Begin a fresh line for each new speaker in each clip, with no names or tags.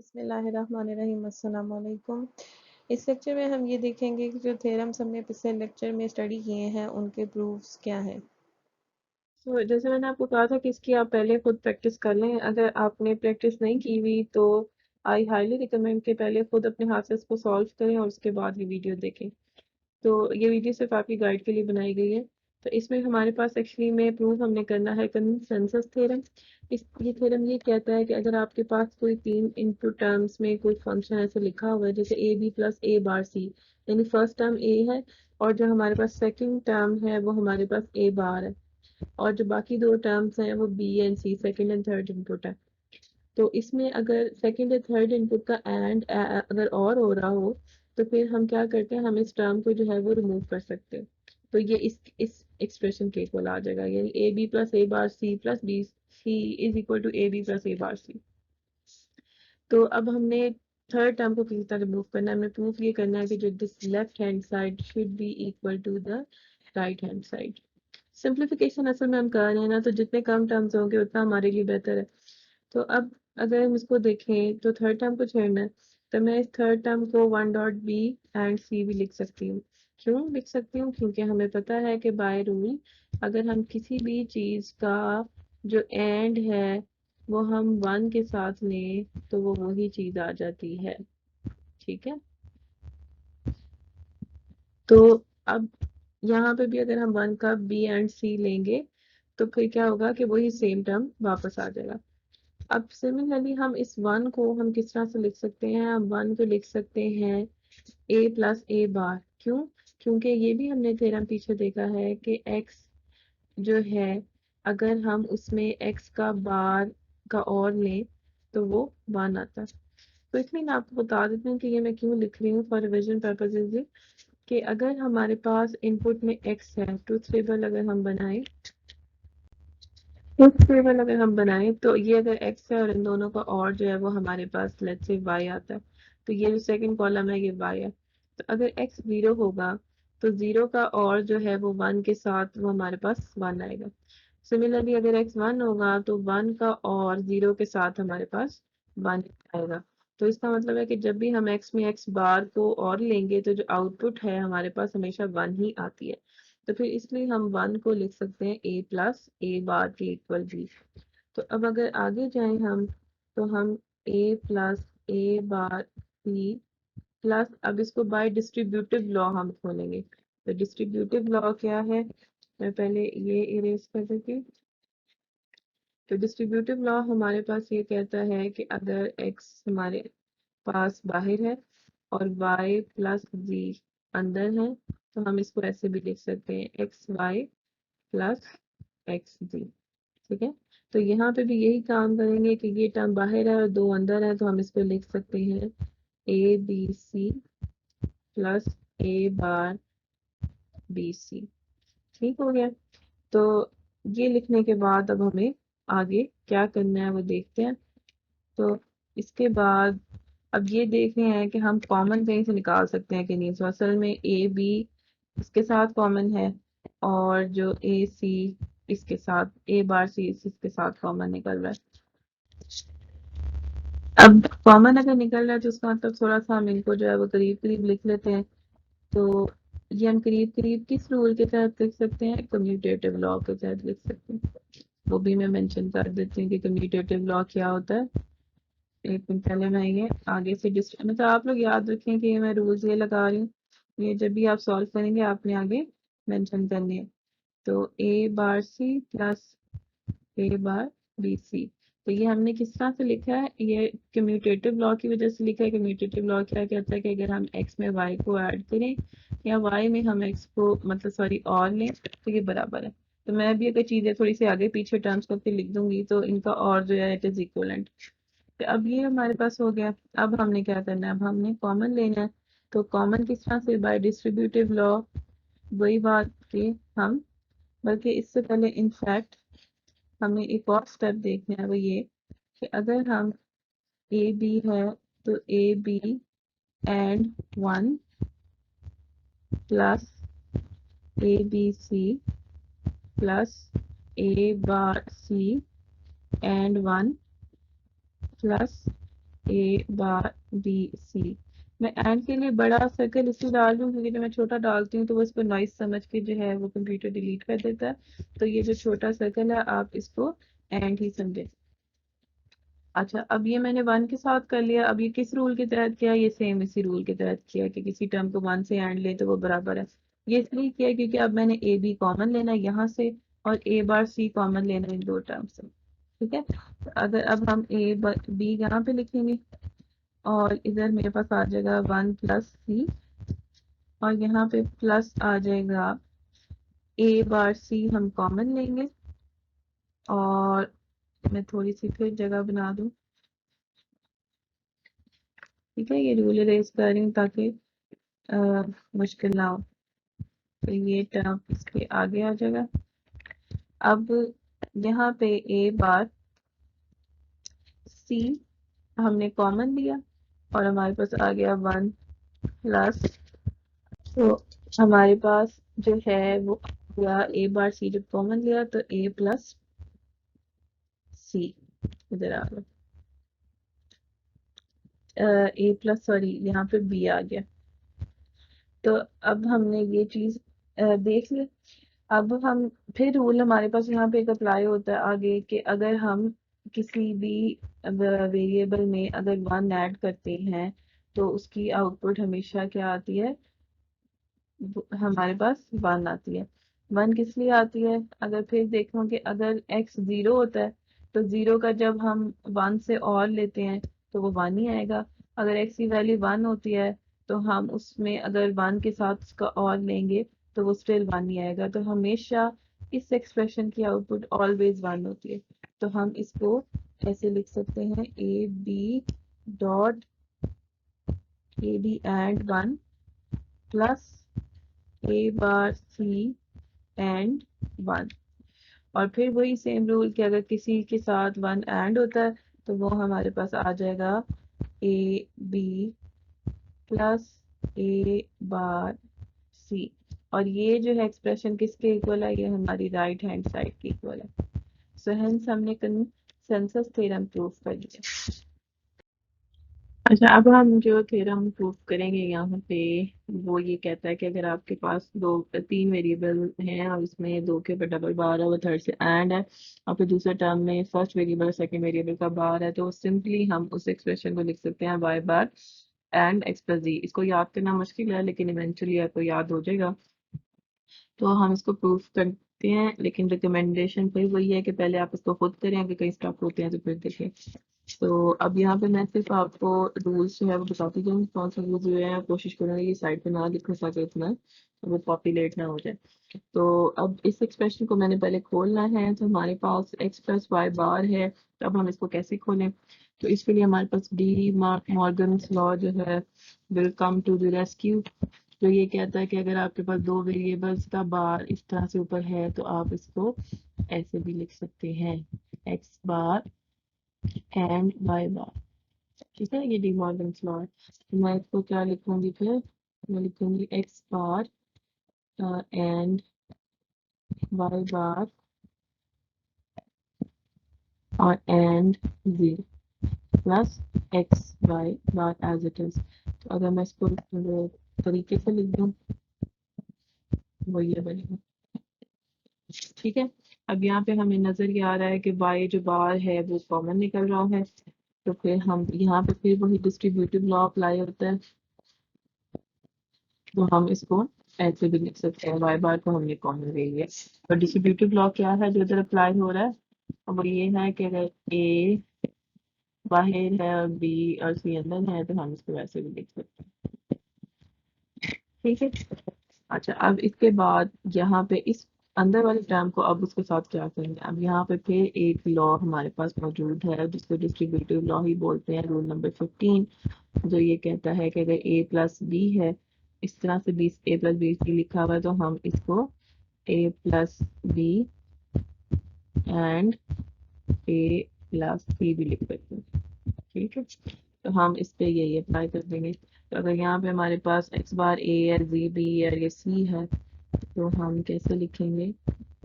बिस्मिल्लाहिर्रहमानिर्रहीम अस्सलाम वालेकुम। इस लेक्चर में हम ये देखेंगे कि जो थ्योरम्स हमने पिछले लेक्चर में स्टडी किए हैं उनके प्रूफ्स क्या हैं।
तो जैसे मैंने आपको कहा था कि इसकी आप पहले खुद प्रैक्टिस कर लें। अगर आपने प्रैक्टिस नहीं की हुई तो आई हाईली रिकमेंड कि पहले खुद अपने हाथ से इसको सॉल्व करें और उसके बाद ये वीडियो देखें। तो ये वीडियो सिर्फ आपकी गाइड के लिए बनाई गई है। तो इसमें हमारे पास एक्चुअली में प्रूफ हमने करना है कंसेंसस थ्योरम। ये थ्योरम ये कहता है कि अगर आपके पास कोई तीन इनपुट टर्म्स में कोई फंक्शन ऐसे लिखा हुआ है जैसे ए बी प्लस ए बार सी, यानी फर्स्ट टर्म ए है और जो हमारे पास सेकंड टर्म है वो हमारे पास ए बार है, और जो बाकी दो टर्म्स हैं वो B and C second and third input है। तो इसमें अगर सेकंड या थर्ड इनपुट का एंड अगर और हो रहा हो तो फिर हम क्या करते हैं, हम इस टर्म को जो है वो रिमूव कर सकते हैं। तो ये इस एक्सप्रेशन के इक्वल आ जाएगा, यानी A B plus A bar C plus B C is equal to A B plus A bar C. तो अब हमने थर्ड टर्म को किसी तरह रिमूव करना है। हमें प्रूफ ये करना है कि जो this left hand side should be equal to the right hand side. Simplification असल में हम कर रहे हैं ना, तो जितने कम टर्म्स होंगे उतना हमारे लिए बेहतर है। तो अब अगर हम इसको देखें तो थर्ड टर्म को छेड़ना है, तो मैं इस थर्ड टर्म को वन डॉट बी एंड सी भी लिख सकती हूँ। क्यों लिख सकती हूँ? क्योंकि हमें पता है कि बाय रूल अगर हम किसी भी चीज का जो एंड है वो हम वन के साथ लें तो वो वही चीज आ जाती है। ठीक है, तो अब यहाँ पे भी अगर हम वन का बी एंड सी लेंगे तो फिर क्या होगा कि वही सेम टर्म वापस आ जाएगा। अब सिमिलरली हम इस वन को हम किस तरह से लिख सकते हैं? हम वन को लिख सकते हैं ए प्लस ए बार। क्यों? क्योंकि ये भी हमने थ्योरम पीछे देखा है कि एक्स जो है अगर हम उसमें एक्स का बार का और लें तो वो वन आता है। तो इसलिए मैं आपको बता देती हूँ कि ये मैं क्यों लिख रही हूँ फॉर रिविजन पर्पजेज, कि अगर हमारे पास इनपुट में x है, ट्रूथ टेबल अगर हम बनाएं, तो ये अगर x है और इन दोनों का और जो है वो हमारे पास लेट्स से y आता है, तो ये जो सेकंड कॉलम है ये y है। तो अगर x 0 होगा तो 0 का और जो है वो 1 के साथ वो हमारे पास 1 आएगा। सिमिलरली अगर x 1 होगा तो 1 का और 0 के साथ हमारे पास 1 आएगा। तो इसका मतलब है कि जब भी हम x में x बार को और लेंगे तो जो आउटपुट है हमारे पास हमेशा 1 ही आती है। तो फिर इसलिए हम 1 को लिख सकते हैं a प्लस ए बार के इक्वल b। तो अब अगर आगे जाएं हम, तो हम a plus A bar b plus, अब इसको बाय डिस्ट्रीब्यूटिव लॉ हम खोलेंगे। तो डिस्ट्रीब्यूटिव लॉ क्या है? मैं पहले ये इरेज कर देती हूँ। तो डिस्ट्रीब्यूटिव लॉ हमारे पास ये कहता है कि अगर x हमारे पास बाहर है और y प्लस z अंदर है तो हम इसको ऐसे भी लिख सकते हैं एक्स वाई प्लस एक्स जी। ठीक है, तो यहाँ पे भी यही काम करेंगे कि ये टर्म बाहर है और दो अंदर है, तो हम इसको लिख सकते हैं A B C plus A bar B C. ठीक हो गया। तो ये लिखने के बाद अब हमें आगे क्या करना है वो देखते हैं। तो इसके बाद अब ये देख रहे हैं कि हम कॉमन कहीं से निकाल सकते हैं कि नहीं। तो असल में ए बी इसके साथ कॉमन है और जो ए सी इसके साथ, ए बार सी इसके साथ कॉमन निकल रहा है। अब कॉमन अगर निकल रहा है तो उसका मतलब थोड़ा सा हम इनको जो है वो करीब करीब लिख लेते हैं। तो ये हम करीब करीब किस रूल के तहत लिख सकते हैं? कम्यूटेटिव लॉ के तहत लिख सकते हैं। वो भी मैं मेंशन कर देती हूँ कि कम्यूटेटिव लॉ क्या होता है। एक मिनट पहले मैं ये आगे से मतलब आप लोग याद रखें कि मैं रूल्स ये लगा रही हूँ, ये जब भी आप सॉल्व करेंगे आपने आगे मेंशन करनी है। तो ए bar C plus A bar B सी, तो ये हमने किस तरह से लिखा है? ये कम्यूटेटिव लॉ की वजह से लिखा है। कम्यूटेटिव लॉ क्या कहता है कि अगर हम x में y को ऐड करें या y में हम x को मतलब सॉरी और लें तो ये बराबर है। तो मैं भी अगर चीजें थोड़ी सी आगे पीछे टर्म्स करके लिख दूंगी तो इनका और जो है इट इज इक्वलेंट। तो अब ये हमारे पास हो गया। अब हमने क्या करना है? अब हमने कॉमन लेना है। तो कॉमन किस तरह से? Bye distributive law. वही बात कि हम, बल्कि इससे पहले इनफैक्ट हमें एक और स्टेप देखना है, वो ये कि अगर हम ए बी है तो A B and one plus A B C plus A bar C and one plus A bar B C. मैं एंड के लिए बड़ा सर्कल इसलिए डाल रही हूँ क्योंकि जब मैं छोटा डालती हूँ तो वो इसको नॉइस समझ के जो है वो कंप्यूटर डिलीट कर देता है। तो ये जो छोटा सर्कल है आप इसको एंड ही समझे। अच्छा, अब ये मैंने वन के साथ कर लिया। अब ये किस रूल के तहत किया? ये सेम इसी रूल के तहत किया कि किसी टर्म को वन से एंड ले तो वो बराबर है। ये इसलिए किया क्योंकि अब मैंने ए बी कॉमन लेना है यहाँ से और ए बार सी कॉमन लेना है इन दो टर्म से। ठीक है, तो अगर अब हम ए बी यहाँ पे लिखेंगे और इधर मेरे पास आ जाएगा वन प्लस सी और यहाँ पे प्लस आ जाएगा ए बार सी हम कॉमन लेंगे। और मैं थोड़ी सी फिर जगह बना दूं। ठीक है, ये रूल इरेज कर रही हूँ ताकि मुश्किल ना हो। तो ये टर्म इसके आगे आ जाएगा। अब यहाँ पे ए बार सी हमने कॉमन लिया और हमारे पास आ गया वन प्लस, तो हमारे पास जो है वो या ए बार सी जब कॉमन लिया तो ए प्लस सी इधर आ गया। ए प्लस सॉरी यहाँ पे बी आ गया। तो अब हमने ये चीज देख ली। अब हम फिर रूल हमारे पास यहाँ पे एक अप्लाई होता है आगे कि अगर हम किसी भी वेरिएबल में अगर वन ऐड करते हैं तो उसकी आउटपुट हमेशा क्या आती है? हमारे पास वन आती है। वन किस लिए आती है? अगर फिर देखो कि अगर x जीरो होता है तो जीरो का जब हम वन से और लेते हैं तो वो वन ही आएगा। अगर x की वैल्यू वन होती है तो हम उसमें अगर वन के साथ उसका और लेंगे तो वो स्टिल वन ही आएगा। तो हमेशा इस एक्सप्रेशन की आउटपुट ऑलवेज वन होती है। तो हम इसको ऐसे लिख सकते हैं A B dot A B and one plus A bar C and one. और फिर वही सेम रूल कि अगर किसी के साथ वन एंड होता है तो वो हमारे पास आ जाएगा ए बी प्लस ए बार सी। और ये जो है एक्सप्रेशन किसके इक्वल है? ये हमारी राइट हैंड साइड के इक्वल है। सो हेंस हमने कंसेंसस थ्योरम प्रूव कर लिया। अच्छा, अब हम जो थ्योरम प्रूव करेंगे यहाँ पे वो ये कहता है कि अगर आपके पास तीन वेरिएबल हैं और इसमें दो के ऊपर डबल बार है, वो थर्ड से एंड है और फिर दूसरे टर्म में फर्स्ट वेरिएबल और सेकंड वेरिएबल का बार है, तो सिंपली हम उस एक्सप्रेशन को लिख सकते हैं Y bar and X plus Z. इसको याद करना मुश्किल है लेकिन इवेंचुअली आपको याद हो जाएगा। तो हम इसको प्रूफ करते हैं लेकिन रिकमेंडेशन फिर वही है कि पहले आप इसको खुद करें, अगर कहीं स्टॉप होते हैं तो फिर देखें। तो अब यहाँ पे मैं सिर्फ आपको रूल्स जो है वो बताती जाऊँगी कौन सा रूल जो है कोशिश करूँगी ये साइड पे ना लिख सके इतना वो पॉपुलेट ना हो जाए। तो अब इस एक्सप्रेशन को मैंने पहले खोलना है। तो हमारे पास x प्लस वाई बार है। तो अब हम इसको कैसे खोलें? तो इसके लिए हमारे पास डी मॉर्गन्स लॉ जो है will come to the rescue. तो ये कहता है कि अगर आपके पास दो वेरिएबल्स का बार इस तरह से ऊपर है तो आप इसको ऐसे भी लिख सकते हैं x बार एंड y बार। ठीक है, ये डी मॉर्गन्स लॉ है। तो मैं इसको क्या लिखूंगी फिर? मैं लिखूंगी x bar and y bar और and z plus x y bar as it is. तो अगर मैं इसको तरीके से लिख दूं वो ये बनेगा। ठीक है, अब यहाँ पे हमें नजर ये आ रहा है कि y जो बार है वो कॉमन निकल रहा है। तो फिर हम यहाँ पे फिर वही डिस्ट्रीब्यूटिव लॉ अप्लाई होता है। तो हम इसको ऐसे भी लिख सकते हैं y बार को हमने कॉमन ले लिया। और डिस्ट्रीब्यूटिव लॉ क्या है जो इधर अप्लाई हो रहा है? अब वो ये है कि अगर a बाहर है और b और c अंदर है तो हम इसको वैसे भी लिख सकते हैं। ठीक है, अच्छा अब इसके बाद यहाँ पे इस अंदर वाले टर्म को अब उसके साथ क्या करेंगे? अब यहाँ पे फिर एक लॉ हमारे पास मौजूद है जिसको डिस्ट्रीब्यूटिव लॉ ही बोलते हैं, रूल नंबर 15, जो ये कहता है कि अगर a प्लस बी है, इस तरह से बी a प्लस बी लिखा हुआ है तो हम इसको a plus B and a plus C भी लिख सकते हैं। ठीक है, तो हम इस पे यही अप्लाई कर देंगे। तो अगर यहाँ पे हमारे पास x बार a है, z b है, ये c है, तो हम कैसे लिखेंगे?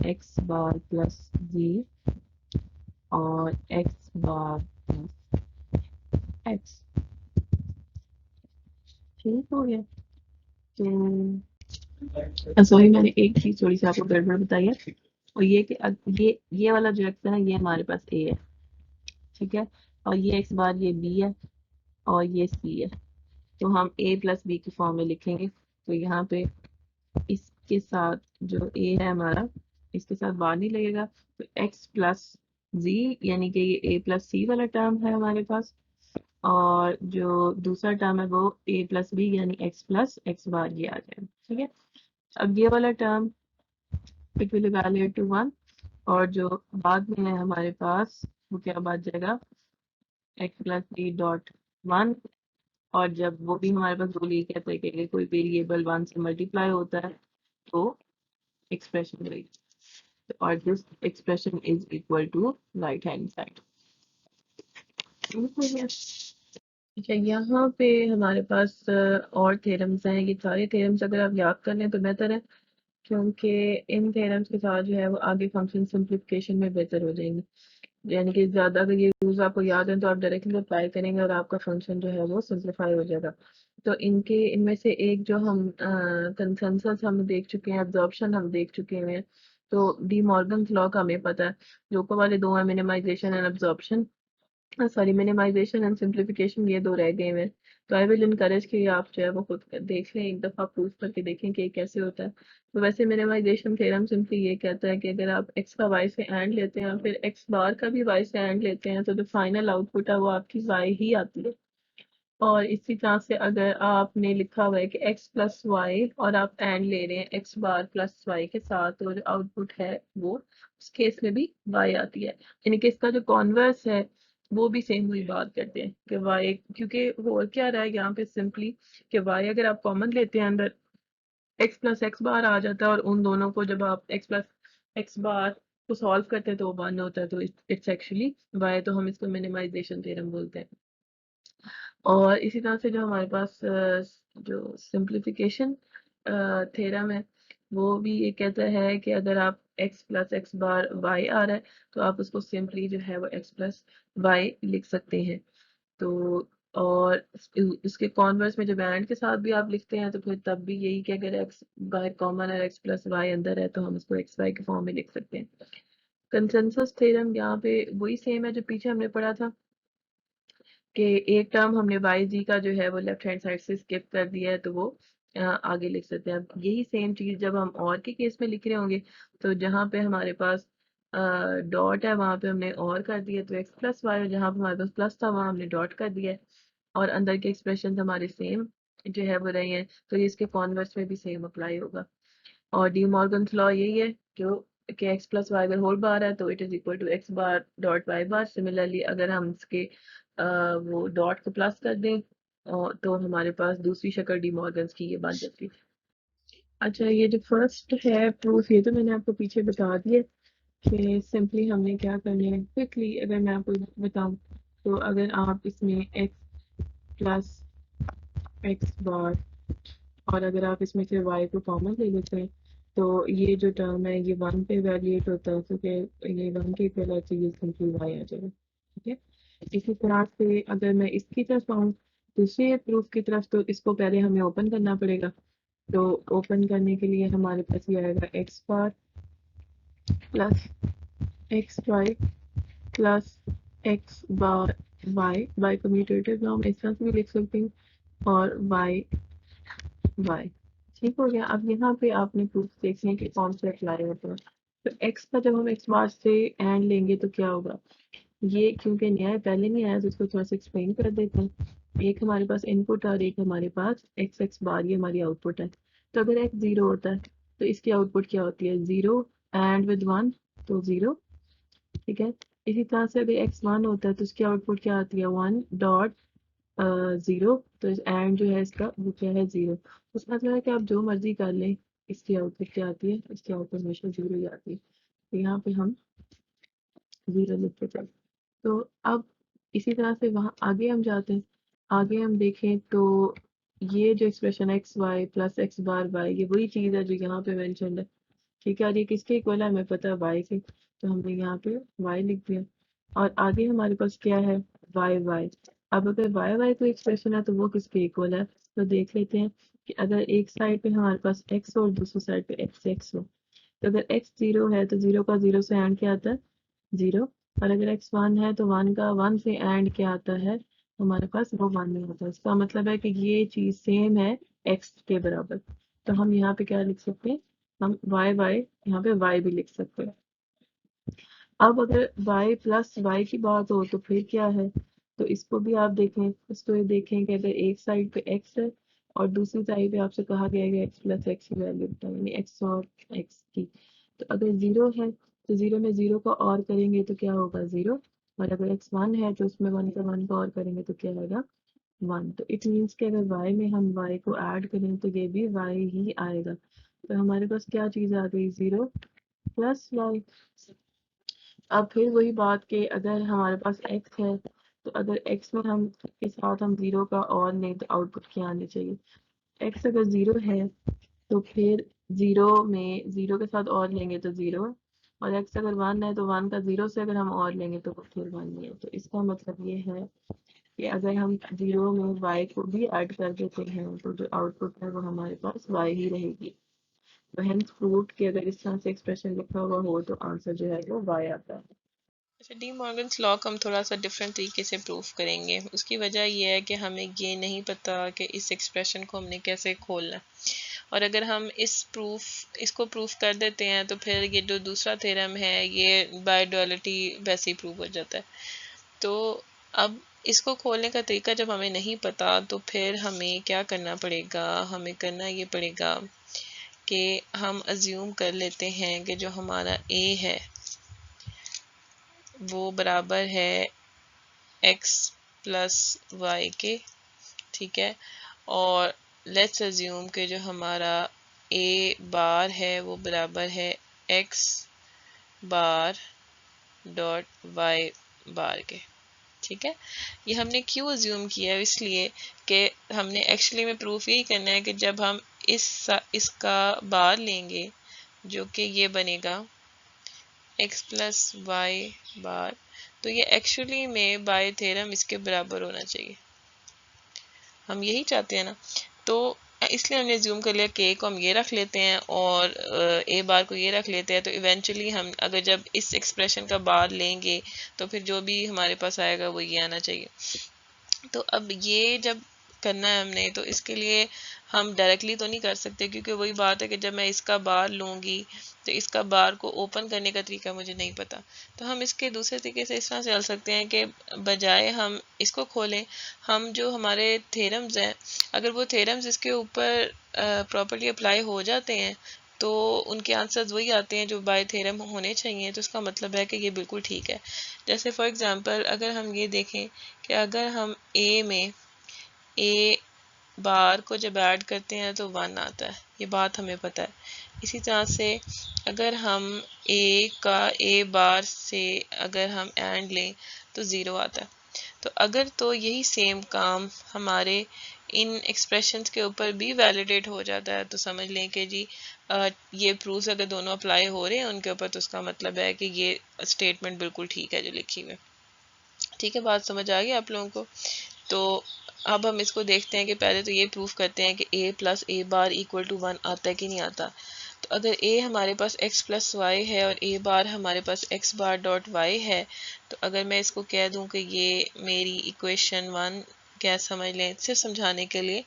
x बार प्लस z और x बार प्लस एक्स। ठीक हो गया। तो सॉरी, मैंने एक चीज थोड़ी सी आपको गड़बड़ बताई है, और ये कि ये वाला जो एक्स है ना, ये हमारे पास ए है, ठीक है, और ये एक्स बार ये बी है, और ये सी है। तो हम a प्लस बी की फॉर्म में लिखेंगे। तो यहाँ पे इसके साथ जो a है हमारा, इसके साथ बार नहीं लगेगा, तो x प्लस z, यानी कि ये a प्लस सी वाला टर्म है हमारे पास, और जो दूसरा टर्म है वो a प्लस बी यानी x प्लस एक्स बार, ये आ जाएगा। ठीक है, अब ये वाला term it will evaluate to 1, और जो बाद में है हमारे पास वो क्या बच जाएगा, x प्लस बी डॉट 1। और जब वो भी हमारे पास रूल ये कहता है कि अगर कोई वेरिएबल 1 से मल्टीप्लाई होता है तो एक्सप्रेशन वही, और this expression is equal to right hand side. अच्छा, यहाँ पे हमारे पास और थ्योरम्स हैं। ये सारे थ्योरम्स अगर आप याद कर लें तो बेहतर है, क्योंकि इन थ्योरम्स के साथ जो है वो आगे फंक्शन सिंप्लीफिकेशन में बेहतर हो जाएंगे। यानी कि ज़्यादा अगर ये रूल्स आपको याद हैं तो आप डायरेक्टली अप्लाई करेंगे और आपका फंक्शन जो है वो सिंप्लीफाई हो जाएगा। तो इनमें से एक जो हम कंसेंसस हम देख चुके हैं, एब्जॉर्प्शन हम देख चुके हैं। तो डी मॉर्गन्स लॉ का हमें पता है, जो ऊपर वाले दो है minimization and absorption, sorry minimization and simplification, ये दो रह गए हैं। तो आई विल इनकरेज कि आप जो है वो खुद देख लें, एक दफ़ा प्रूव करके देखें कि कैसे होता है। तो वैसे मिनिमाइजेशन थ्योरम सिंपली ये कहता है कि अगर आप x का y से एंड लेते हैं फिर x बार का भी y से एंड लेते हैं तो जो फाइनल आउटपुट है वो आपकी y ही आती है। और इसी तरह से अगर आपने लिखा हुआ है कि x प्लस वाई और आप एंड ले रहे हैं x बार प्लस वाई के साथ, और आउटपुट है वो उस केस में भी y आती है। यानी कि इसका जो कॉन्वर्स है वो भी सेम वही बात करते हैं कि y, क्योंकि हो क्या रहा है यहाँ पे सिंपली कि y अगर आप कॉमन लेते हैं अंदर, x प्लस एक्स बार आ जाता है, और उन दोनों को जब आप x प्लस एक्स बार को सॉल्व करते हैं तो वो 1 होता है, तो इट्स एक्चुअली y। तो हम इसको मिनिमाइजेशन थ्योरम बोलते हैं। और इसी तरह से जो हमारे पास जो सिंप्लीफिकेशन थ्योरम है वो भी ये कहता है कि अगर आप x प्लस एक्स बार y आ रहा है तो आप उसको सिंपली जो है वो x प्लस वाई लिख सकते हैं। तो और इसके कॉन्वर्स में जब एंड के साथ भी आप लिखते हैं तो फिर तब भी यही कि अगर x बाहर कॉमन है x प्लस वाई अंदर है तो हम इसको एक्स वाई के फॉर्म में लिख सकते हैं। कंसेंसस थ्योरम यहाँ पे वही सेम है जो पीछे हमने पढ़ा था, कि एक टर्म हमने वाई जी का जो है वो लेफ्ट हैंड साइड से स्किप कर दिया है तो वो आगे लिख सकते हैं। अब यही सेम चीज जब हम और के केस में लिख रहे होंगे तो जहाँ पे हमारे पास डॉट है वहां पे हमने और कर दिया तो एक्स प्लस वाई, और जहाँ पे हमारे पास प्लस था वहां हमने डॉट कर दिया है, और अंदर के एक्सप्रेशन हमारे सेम जो है वो रहे हैं, तो ये इसके कॉन्वर्स में भी सेम अप्लाई होगा। और डी मॉर्गन्स लॉ यही है जो कि x प्लस वाई अगर होल बार है तो it is equal to x bar dot y bar. Similarly अगर हम इसके वो डॉट को प्लस कर दें तो हमारे पास दूसरी शक्ल डी मॉर्गन्स की ये बन जाती है। अच्छा, ये जो फर्स्ट है प्रूफ, ये तो मैंने आपको पीछे बता दिया कि सिंपली हमने क्या करना है। क्विकली अगर मैं आपको बताऊं तो अगर आप इसमें x प्लस एक्स बार, और अगर आप इसमें से y को कॉमन ले लेते हैं तो ये जो टर्म है ये 1 पे वैल्यूएट होता है, क्योंकि ये 1 के इक्वल है तो ये सिंपली y आ जाएगा। ठीक है, इसी तरह से अगर मैं इसकी तरफ आऊँ दूसरे प्रूफ की तरफ, तो इसको पहले हमें ओपन करना पड़ेगा। तो ओपन करने के लिए हमारे पास ये आएगा X bar plus x Y plus x bar Y, Y commutative नाम इस तरह से भी लिख सकते हैं, और वाई वाई। ठीक हो गया। अब यहाँ पे आपने प्रूफ देखने के कौन से अप्लाई होते हैं। तो x का जब हम x बार से एंड लेंगे तो क्या होगा, ये क्योंकि नया है पहले नहीं आया तो इसको थोड़ा सा एक्सप्लेन कर देते हैं। एक हमारे पास इनपुट और एक हमारे पास एक्स एक्स बार, ये हमारी आउटपुट है। तो अगर x 0 होता है तो इसकी आउटपुट क्या होती है, 0 एंड विद 1, तो 0। ठीक है, इसी तरह से अगर x 1 होता है तो इसकी आउटपुट क्या आती है, 1 डॉट 0। तो एंड जो है इसका वो क्या है, 0। उसका मतलब है कि आप जो मर्जी कर लें इसकी आउटपुट क्या आती है, इसकी आउटपुट हमेशा 0 ही आती है। तो यहाँ पे हम 0 लिखते चल। तो अब इसी तरह से वहाँ आगे हम जाते हैं। आगे हम देखें तो ये जो expression X Y plus x bar Y, ये वही चीज़ है जो यहाँ पे मेंशन्ड है। ठीक है, और ये किसके इक्वल है हमें पता है, वाई के, तो हमने यहाँ पे वाई लिख दिया। और आगे हमारे पास क्या है, वाई वाई। अब अगर वाई वाई कोई एक्सप्रेशन है तो वो किसके इक्वल है, तो देख लेते हैं कि अगर एक साइड पे हमारे पास x हो और दूसरी साइड पे x हो, तो अगर x 0 है तो 0 का 0 से एंड क्या आता है, 0। और अगर x 1 है तो 1 का 1 से एंड क्या आता है, हमारे पास वो 1 नहीं होता। इसका मतलब है कि ये चीज सेम है x के बराबर। तो हम यहाँ पे क्या लिख सकते हैं, हम y y यहाँ पे y भी लिख सकते हैं। अब अगर y प्लस वाई की बात हो तो फिर क्या है, तो इसको भी आप देखें, इसको ये देखें कि अगर एक साइड पे x है और दूसरी साइड पे आपसे कहा गया है कि x प्लस एक्स की वैल्यू बताओ, यानी x और x की। तो अगर 0 है तो 0 में 0 का और करेंगे तो क्या होगा, 0। और अगर x 1 है तो उसमें 1 का और करेंगे तो क्या आएगा, 1। तो इट मीन्स कि अगर y में हम y को ऐड करें तो ये भी y ही आएगा। तो हमारे पास क्या चीज़ आ गई, 0 प्लस वाई। अब फिर वही बात कि अगर हमारे पास x है तो अगर x में हम के साथ हम 0 का और लें तो आउटपुट क्या आनी चाहिए, x अगर 0 है तो फिर 0 में 0 के साथ और लेंगे तो 0, और x अगर 1 है तो 1 का 0 से अगर हम और लेंगे तो फिर 1 ही है। तो इसका मतलब ये है कि अगर हम 0 में y को भी ऐड कर देते हैं तो जो आउटपुट है वो हमारे पास y ही रहेगी। तो हेंस प्रूव्ड कि अगर इस तरह से एक्सप्रेशन लिखा हुआ हो तो आंसर जो है वो y आता है।
अच्छा, डी मॉर्गन्स लॉ को हम थोड़ा सा डिफरेंट तरीके से प्रूफ करेंगे। उसकी वजह यह है कि हमें ये नहीं पता कि इस एक्सप्रेशन को हमने कैसे खोलना है, और अगर हम इसको प्रूफ कर देते हैं तो फिर ये जो दूसरा थ्योरम है ये बाय डुअलिटी वैसे ही प्रूव हो जाता है। तो अब इसको खोलने का तरीका जब हमें नहीं पता तो फिर हमें क्या करना पड़ेगा, हमें करना ये पड़ेगा कि हम अज्यूम कर लेते हैं कि जो हमारा a है वो बराबर है x प्लस वाई के, ठीक है। और लेट्स अज्यूम कि जो हमारा a बार है वो बराबर है x बार डॉट वाई बार के, ठीक है। ये हमने क्यों अज्यूम किया है, इसलिए कि हमने एक्चुअली में प्रूफ यही करना है कि जब हम इसका बार लेंगे जो कि ये बनेगा x प्लस वाई बार, तो ये एक्चुअली में बाय थ्योरम इसके बराबर होना चाहिए। हम यही चाहते हैं ना, तो इसलिए हमने जूम कर लिया के को हम ये रख लेते हैं और ए बार को ये रख लेते हैं। तो इवेंचुअली हम अगर जब इस एक्सप्रेशन का बार लेंगे तो फिर जो भी हमारे पास आएगा वो ये आना चाहिए। तो अब ये जब करना है हमने, तो इसके लिए हम डायरेक्टली तो नहीं कर सकते, क्योंकि वही बात है कि जब मैं इसका बार लूँगी तो इसका बार को ओपन करने का तरीका मुझे नहीं पता। तो हम इसके दूसरे तरीके से इस तरह से चल सकते हैं कि बजाय हम इसको खोलें, हम जो हमारे थ्योरम्स हैं अगर वो थ्योरम्स इसके ऊपर प्रॉपर्ली अप्लाई हो जाते हैं तो उनके आंसर्स वही आते हैं जो बाय थ्योरम होने चाहिए। तो इसका मतलब है कि ये बिल्कुल ठीक है। जैसे फॉर एग्जांपल अगर हम ये देखें कि अगर हम ए में ए बार को जब ऐड करते हैं तो 1 आता है, ये बात हमें पता है। इसी तरह से अगर हम ए का ए बार से अगर हम एंड लें तो 0 आता है। तो अगर तो यही सेम काम हमारे इन एक्सप्रेशंस के ऊपर भी वैलिडेट हो जाता है तो समझ लें कि जी ये प्रूफ्स अगर दोनों अप्लाई हो रहे हैं उनके ऊपर, तो उसका मतलब है कि ये स्टेटमेंट बिल्कुल ठीक है जो लिखी हुई है। ठीक है, बात समझ आ गई आप लोगों को। तो अब हम इसको देखते हैं कि पहले तो ये प्रूफ करते हैं कि a plus A bar equal to 1 आता है कि नहीं आता। तो अगर a हमारे पास x प्लस वाई है और a बार हमारे पास x बार डॉट वाई है, तो अगर मैं इसको कह दूं कि ये मेरी इक्वेशन 1 क्या समझ लें सिर्फ समझाने के लिए,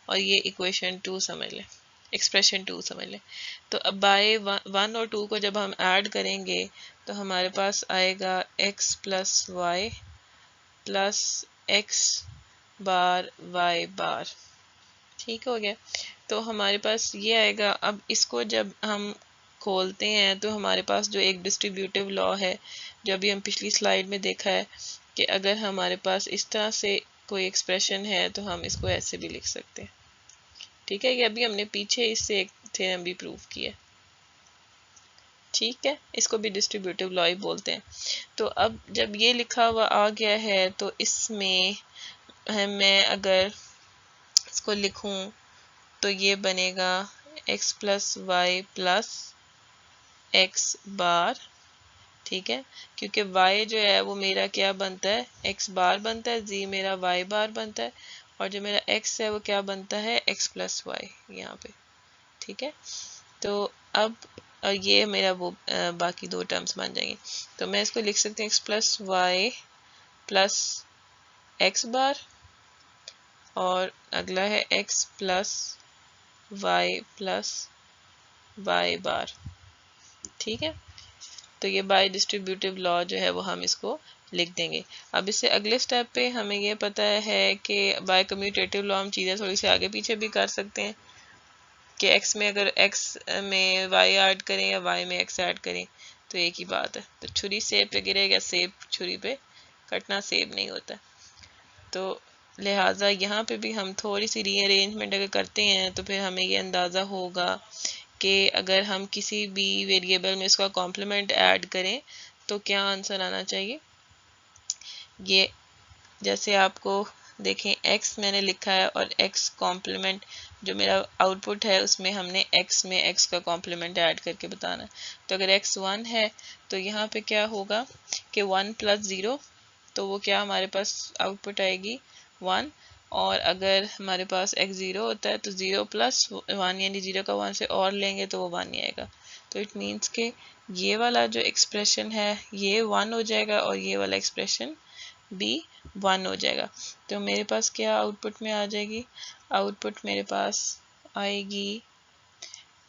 और ये इक्वेशन 2 समझ लें, एक्सप्रेशन 2 समझ लें। तो अब बाय 1 और 2 को जब हम ऐड करेंगे तो हमारे पास आएगा x plus Y plus x bar Y bar, ठीक हो गया। तो हमारे पास ये आएगा। अब इसको जब हम खोलते हैं तो हमारे पास जो एक डिस्ट्रीब्यूटिव लॉ है जो अभी हम पिछली स्लाइड में देखा है कि अगर हमारे पास इस तरह से कोई एक्सप्रेशन है तो हम इसको ऐसे भी लिख सकते हैं, ठीक है। ये अभी हमने पीछे इससे एक थ्योरम भी प्रूव किया, ठीक है। इसको भी डिस्ट्रीब्यूटिव लॉ ही बोलते हैं। तो अब जब ये लिखा हुआ आ गया है तो इसमें मैं अगर इसको लिखूं तो ये बनेगा x plus Y plus x bar, ठीक है, क्योंकि y जो है वो मेरा क्या बनता है, x बार बनता है, z मेरा y बार बनता है, और जो मेरा x है वो क्या बनता है, x प्लस वाई यहाँ पे। ठीक है, तो अब ये मेरा वो बाकी दो टर्म्स बन जाएंगे। तो मैं इसको लिख सकती हूँ x plus Y plus x bar, और अगला है x plus Y plus Y bar. ठीक है, तो ये बाय डिस्ट्रीब्यूटिव लॉ जो है वो हम इसको लिख देंगे। अब इससे अगले स्टेप पे हमें ये पता है कि बाय कम्यूटेटिव लॉ हम चीज़ें थोड़ी सी आगे पीछे भी कर सकते हैं कि x में अगर x में y ऐड करें या y में x ऐड करें तो एक ही बात है। तो छुरी सेब पे गिरेगा, सेब छुरी पे कटना सेब नहीं होता। तो लिहाजा यहाँ पे भी हम थोड़ी सी रीअरेंजमेंट अगर करते हैं तो फिर हमें ये अंदाज़ा होगा कि अगर हम किसी भी वेरिएबल में इसका कॉम्प्लीमेंट ऐड करें तो क्या आंसर आना चाहिए। ये जैसे आपको देखें x मैंने लिखा है और x कॉम्प्लीमेंट जो मेरा आउटपुट है उसमें हमने x में x का कॉम्प्लीमेंट ऐड करके बताना है। तो अगर x 1 है तो यहाँ पे क्या होगा कि 1 प्लस 0, तो वो क्या हमारे पास आउटपुट आएगी 1, और अगर हमारे पास x 0 होता है तो 0 प्लस 1 यानी 0 का 1 से और लेंगे तो वो 1 ही आएगा। तो इट मीन्स के ये वाला जो एक्सप्रेशन है ये 1 हो जाएगा और ये वाला एक्सप्रेशन भी 1 हो जाएगा। तो मेरे पास क्या आउटपुट में आ जाएगी, आउटपुट मेरे पास आएगी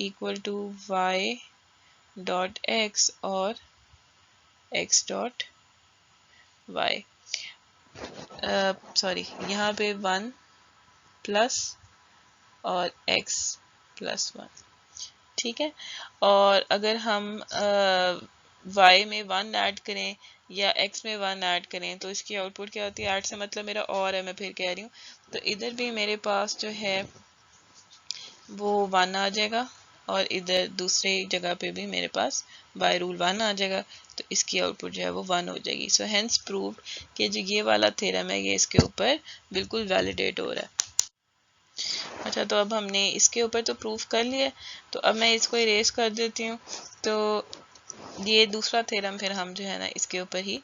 equal to y dot x और x डॉट y, सॉरी यहाँ पे 1 प्लस और x प्लस 1। ठीक है, और अगर हम y में 1 ऐड करें या x में 1 ऐड करें तो इसकी आउटपुट क्या होती है, 8 से मतलब मेरा और है, मैं फिर कह रही हूँ। तो इधर भी मेरे पास जो है वो 1 आ जाएगा और इधर दूसरे जगह पे भी मेरे पास बाय रूल 1 आ जाएगा, तो इसकी आउटपुट जो है वो 1 हो जाएगी। सो हेंस प्रूव्ड कि जो ये वाला थ्योरम है ये इसके ऊपर बिल्कुल वैलिडेट हो रहा है। अच्छा, तो अब हमने इसके ऊपर तो प्रूफ कर लिया, तो अब मैं इसको इरेज कर देती हूँ। तो ये दूसरा थ्योरम फिर हम जो है ना इसके ऊपर ही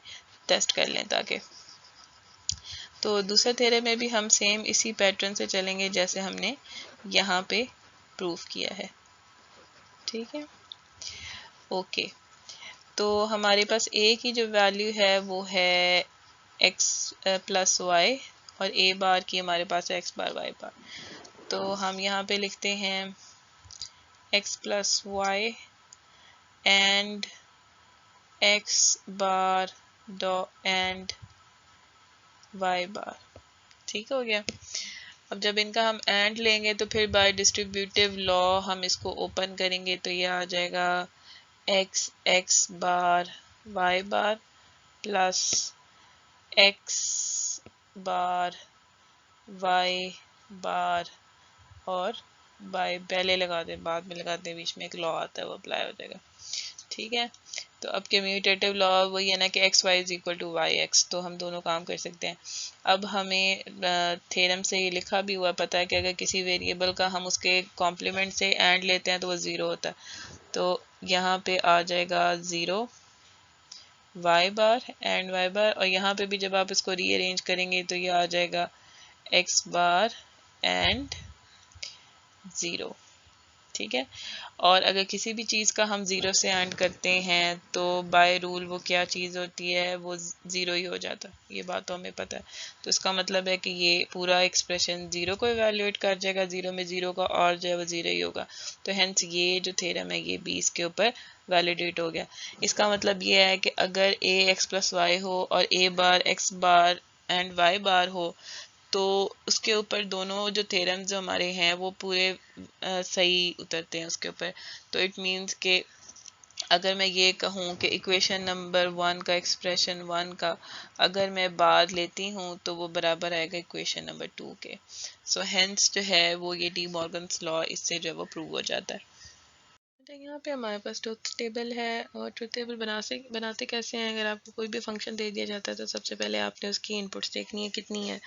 टेस्ट कर लें ताकि, तो दूसरे थ्योरम में भी हम सेम इसी पैटर्न से चलेंगे जैसे हमने यहाँ पे प्रूफ किया है। ठीक है, ओके, तो हमारे पास a की जो वैल्यू है वो है x प्लस वाई और a बार की हमारे पास है x बार y बार। तो हम यहाँ पे लिखते हैं x plus y and x bar dot and y बार। ठीक हो गया। अब जब इनका हम एंड लेंगे तो फिर बाय डिस्ट्रीब्यूटिव लॉ हम इसको ओपन करेंगे तो ये आ जाएगा x बार y बार प्लस x बार y बार और y पहले लगा दें बाद में लगाते हैं, बीच में एक लॉ आता है वो अप्लाई हो जाएगा। ठीक है, तो अब कम्यूटेटिव लॉ वही है ना कि x y is equal to y x, तो हम दोनों काम कर सकते हैं। अब हमें थ्योरम से ये लिखा भी हुआ पता है कि अगर किसी वेरिएबल का हम उसके कॉम्प्लीमेंट से एंड लेते हैं तो वो ज़ीरो होता है। तो यहाँ पे आ जाएगा 0 y bar and y bar, और यहाँ पे भी जब आप इसको रीअरेंज करेंगे तो ये आ जाएगा x बार एंड 0। ठीक है, और अगर किसी भी चीज़ का हम 0 से एंड करते हैं तो बाय रूल वो क्या चीज़ होती है, वो 0 ही हो जाता है। ये बात तो हमें पता है। तो इसका मतलब है कि ये पूरा एक्सप्रेशन 0 को इवेल्युएट कर जाएगा, 0 में 0 का और जो है वो 0 ही होगा। तो हेंस ये जो थ्योरम है ये भी इसके ऊपर वैलिडेट हो गया। इसका मतलब ये है कि अगर a x प्लस वाई हो और a bar x bar and y बार हो तो उसके ऊपर दोनों जो थ्योरम जो हमारे हैं वो पूरे सही उतरते हैं उसके ऊपर। तो इट मीन्स के अगर मैं ये कहूँ कि इक्वेशन नंबर 1 का एक्सप्रेशन 1 का अगर मैं बाद लेती हूँ तो वो बराबर आएगा इक्वेशन नंबर 2 के। सो हेंस जो है वो ये डी मॉर्गन्स लॉ इससे जो है वो प्रूव हो जाता है। बेटा यहाँ पे हमारे पास ट्रुथ टेबल है और ट्रुथ टेबल बनाते कैसे हैं। अगर आपको कोई भी फंक्शन दे दिया जाता है तो सबसे पहले आपने उसकी इनपुट्स देखनी है कितनी है।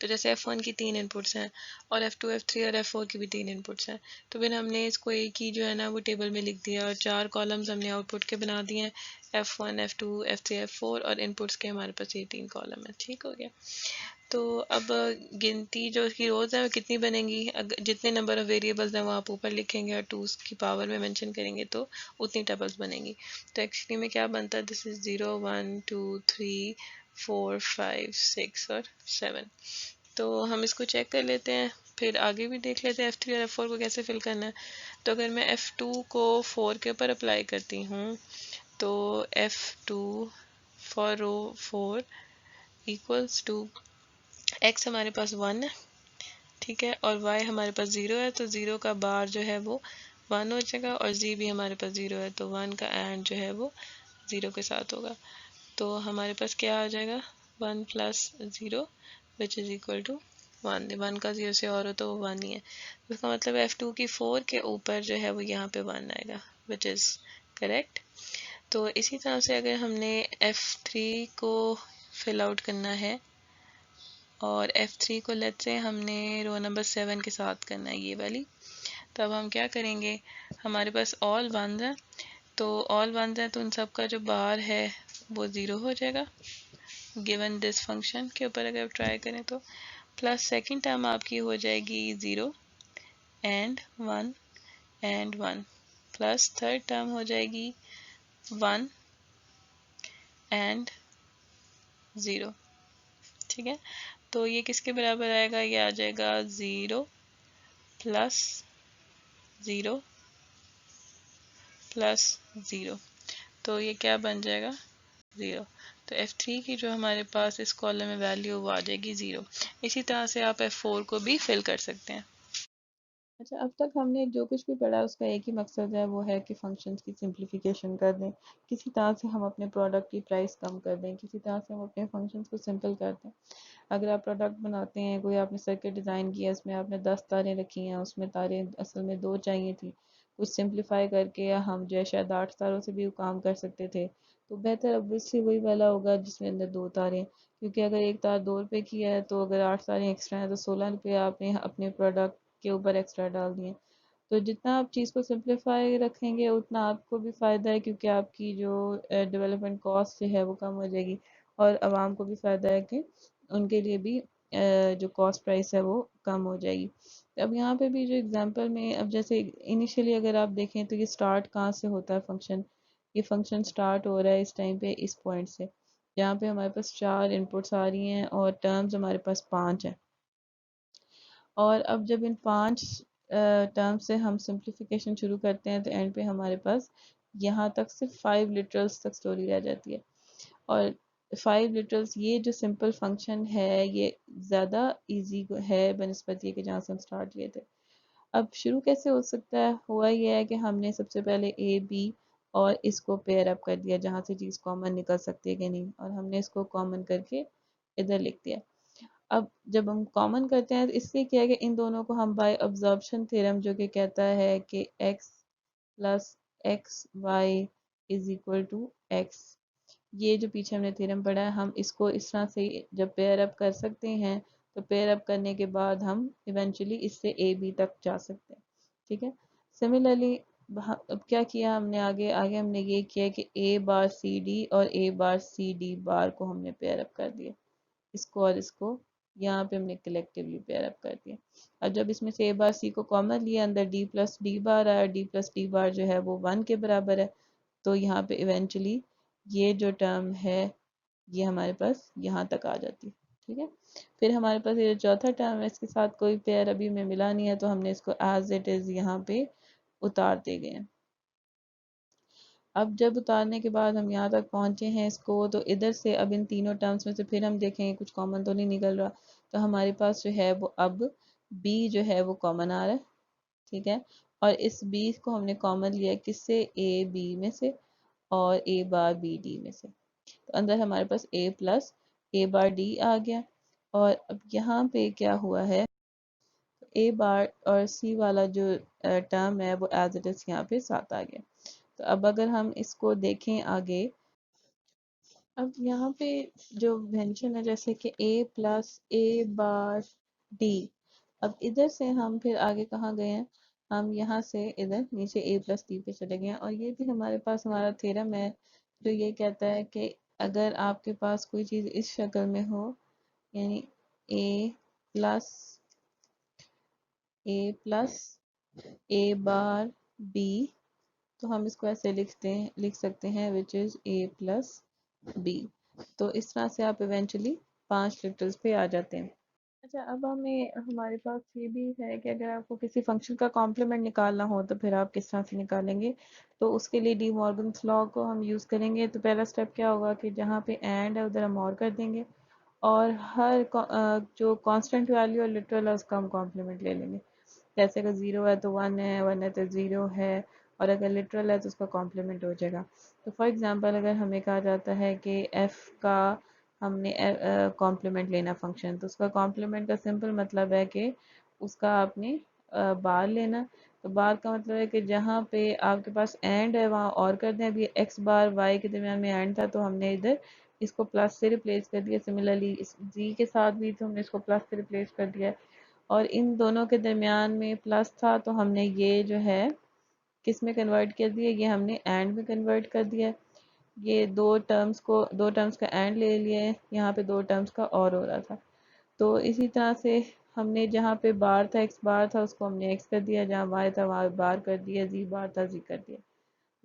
तो जैसे F1 की 3 इनपुट्स हैं और F2 F3 और F4 की भी 3 इनपुट्स हैं। तो फिर हमने इसको एक ही जो है ना वो टेबल में लिख दिया और 4 कॉलम्स हमने आउटपुट के बना दिए हैं, F1 F2 F3 F4 और इनपुट्स के हमारे पास ये 3 कॉलम है। ठीक हो गया। तो अब गिनती जो इसकी रोज़ है वो कितनी बनेंगी, अगर जितने नंबर ऑफ वेरिएबल्स हैं वो आप ऊपर लिखेंगे और 2 की पावर में मेंशन करेंगे तो उतनी टपल्स बनेंगी। तो एक्चुअली में क्या बनता है, दिस इज़ 0 1 2 3 4 5 6 और 7। तो हम इसको चेक कर लेते हैं, फिर आगे भी देख लेते हैं F3 और F4 को कैसे फिल करना है। तो अगर मैं F2 को 4 के ऊपर अप्लाई करती हूँ तो F2 for row 4 equals to x हमारे पास 1 है, ठीक है, और y हमारे पास 0 है, तो 0 का बार जो है वो 1 हो जाएगा और z भी हमारे पास 0 है, तो 1 का एंड जो है वो 0 के साथ होगा। तो हमारे पास क्या आ जाएगा, 1 plus 0 which is equal to 1। 1 का 0 से और हो तो वो 1 ही है। इसका मतलब F2 की 4 के ऊपर जो है वो यहाँ पे 1 आएगा, विच इज़ करेक्ट। तो इसी तरह से अगर हमने F3 को फिल आउट करना है और F3 को लेट्स से हमने रो नंबर 7 के साथ करना है ये वाली, तब हम क्या करेंगे, हमारे पास ऑल वंस है, तो ऑल वंस है तो उन सब का जो बार है वो 0 हो जाएगा गिवन दिस फंक्शन के ऊपर अगर ट्राई करें तो। प्लस सेकंड टर्म आपकी हो जाएगी 0 and 1 and 1, plus third term हो जाएगी 1 एंड 0। ठीक है, तो ये किसके बराबर आएगा, ये आ जाएगा 0 प्लस 0 प्लस 0। तो ये क्या बन जाएगा, 0। तो F3 की जो हमारे पास इस कॉलम में वैल्यू वो आ जाएगी 0। इसी तरह से आप F4 को भी फिल कर सकते हैं।
अच्छा, अब तक हमने जो कुछ भी पढ़ा उसका एक ही मकसद है, वो है कि फंक्शंस की सिंप्लीफिकेशन कर दें, किसी तरह से हम अपने प्रोडक्ट की प्राइस कम कर दें, किसी तरह से हम अपने फंक्शंस को सिंपल कर दें। अगर आप प्रोडक्ट बनाते हैं, कोई आपने सर्किट डिज़ाइन किया, उसमें आपने 10 तारें रखी हैं, उसमें तारें असल में 2 चाहिए थी, कुछ सिंप्लीफाई करके हम जो है शायद 8 तारों से भी वो काम कर सकते थे, तो बेहतर ऑब्वियसली वही वाला होगा जिसमें अंदर 2 तारें, क्योंकि अगर एक तार 2 रुपए की है तो अगर 8 तारें एक्स्ट्रा हैं तो 16 रुपये आपने अपने प्रोडक्ट के ऊपर एक्स्ट्रा डाल दिए। तो जितना आप चीज़ को सिंप्लीफाई रखेंगे उतना आपको भी फ़ायदा है, क्योंकि आपकी जो डेवलपमेंट कॉस्ट है वो कम हो जाएगी, और आवाम को भी फ़ायदा है कि उनके लिए भी जो कॉस्ट प्राइस है वो कम हो जाएगी। अब यहाँ पे भी जो एग्जांपल में, अब जैसे इनिशियली अगर आप देखें तो ये स्टार्ट कहाँ से होता है फंक्शन, ये फंक्शन स्टार्ट हो रहा है इस टाइम पे इस पॉइंट से, जहाँ पे हमारे पास 4 इनपुट्स आ रही हैं और टर्म्स हमारे पास 5 हैं। और अब जब इन 5 टर्म से हम सिंप्लीफिकेशन शुरू करते हैं तो एंड पे हमारे पास यहाँ तक सिर्फ 5 लिटरल्स तक स्टोरी रह जाती है। और 5 लिटरल्स ये जो सिंपल फंक्शन है ये ज़्यादा इजी है बनस्पत ये कि जहाँ से हम स्टार्ट किए थे। अब शुरू कैसे हो सकता है, हुआ ये है कि हमने सबसे पहले ए बी और इसको पेयर अप कर दिया, जहाँ से चीज़ कॉमन निकल सकती है कि नहीं, और हमने इसको कॉमन करके इधर लिख दिया। अब जब हम कॉमन करते हैं तो इससे क्या है कि इन दोनों को हम बाय ऑब्जर्प्शन थ्योरम, जो कि कहता है कि x plus x y is equal to x, ये जो पीछे हमने थ्योरम पढ़ा है, हम इसको इस तरह से जब पेयर अप कर सकते हैं तो पेयर अप करने के बाद हम इवेंचुअली इससे ए बी तक जा सकते हैं। ठीक है, सिमिलरली अब क्या किया हमने, आगे आगे हमने ये किया कि ए बार सी डी और ए बार सी डी बार को हमने पेयर अप कर दिया, इसको और इसको यहाँ पे हमने कलेक्टिवली पेयर अप कर दिया। अब जब इसमें से ए बार सी को कॉमन लिया, अंदर डी प्लस डी बार आया, डी प्लस डी बार जो है वो 1 के बराबर है, तो यहाँ पे इवेंचुअली ये जो टर्म है ये हमारे पास यहाँ तक आ जाती है। ठीक है, फिर हमारे पास ये जो चौथा टर्म है इसके साथ कोई पेयर अभी हमें मिला नहीं है, तो हमने इसको एज इट इज़ यहाँ पे उतार दे गए हैं। अब जब उतारने के बाद हम यहाँ तक पहुँचे हैं इसको, तो इधर से अब इन तीनों टर्म्स में से फिर हम देखेंगे कुछ कॉमन तो नहीं निकल रहा, तो हमारे पास जो है वो अब b जो है वो कॉमन आ रहा है। ठीक है, और इस b को हमने कॉमन लिया किससे, a b में से और a बार b d में से, तो अंदर हमारे पास a plus a bar d आ गया। और अब यहाँ पे क्या हुआ है, ए बार और सी वाला जो टर्म है वो एज इट इज यहाँ पे साथ आ गया। तो अब अगर हम इसको देखें आगे, अब यहाँ पे जो मेंशन है जैसे कि ए प्लस ए बार डी, अब इधर से हम फिर आगे कहाँ गए हैं, हम यहाँ से इधर नीचे ए प्लस डी पे चले गए हैं। और ये भी हमारे पास हमारा थ्योरम है जो ये कहता है कि अगर आपके पास कोई चीज़ इस शक्ल में हो, यानी A plus A plus A bar B, तो हम इसको ऐसे लिख सकते हैं which is A plus B. तो इस तरह से आप इवेंचुअली 5 लिटरल्स पे आ जाते हैं। अच्छा, अब हमें हमारे पास ये भी है कि अगर आपको किसी फंक्शन का कॉम्प्लीमेंट निकालना हो तो फिर आप किस तरह से निकालेंगे। तो उसके लिए डी मॉर्गन्स लॉ को हम यूज़ करेंगे। तो पहला स्टेप क्या होगा कि जहाँ पे एंड है उधर हम और कर देंगे, और हर जो कांस्टेंट वैल्यू है लिटरल है उसका हम कॉम्प्लीमेंट ले लेंगे। जैसे अगर ज़ीरो है तो वन है, वन है तो ज़ीरो है, और अगर लिटरल है तो उसका कॉम्प्लीमेंट हो जाएगा। तो फॉर एग्जांपल अगर हमें कहा जाता है कि एफ़ का हमने कॉम्प्लीमेंट लेना फंक्शन, तो उसका कॉम्प्लीमेंट का सिंपल मतलब है कि उसका आपने बार लेना। तो बार का मतलब है कि जहाँ पे आपके पास एंड है वहाँ और कर दें। अभी एक्स बार वाई के दरमियान में एंड था तो हमने इधर इसको प्लस से रिप्लेस कर दिया। सिमिलरली इस जी के साथ भी तो हमने इसको प्लस से रिप्लेस कर दिया, और इन दोनों के दरमियान में प्लस था तो हमने ये जो है किस में कन्वर्ट कर दिया, ये हमने एंड में कन्वर्ट कर दिया। ये दो टर्म्स का एंड ले लिया है, यहाँ पे दो टर्म्स का और हो रहा था। तो इसी तरह से हमने जहाँ पे बार था एक्स बार था उसको हमने एक्स कर दिया, जहाँ वाई था वहाँ बार कर दिया, जी बार था जी कर दिया।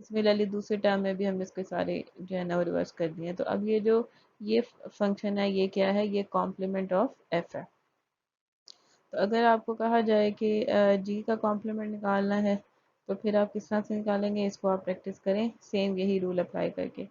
इसमें लली दूसरे टर्म में भी हमने इसके सारे जो है ना वो रिवर्स कर दिए। तो अब ये जो ये फंक्शन है ये क्या है, ये कॉम्प्लीमेंट ऑफ एफ है। तो अगर आपको कहा जाए कि जी का कॉम्प्लीमेंट निकालना है तो फिर आप किस तरह से निकालेंगे, इसको आप प्रैक्टिस करें सेम यही रूल अप्लाई करके।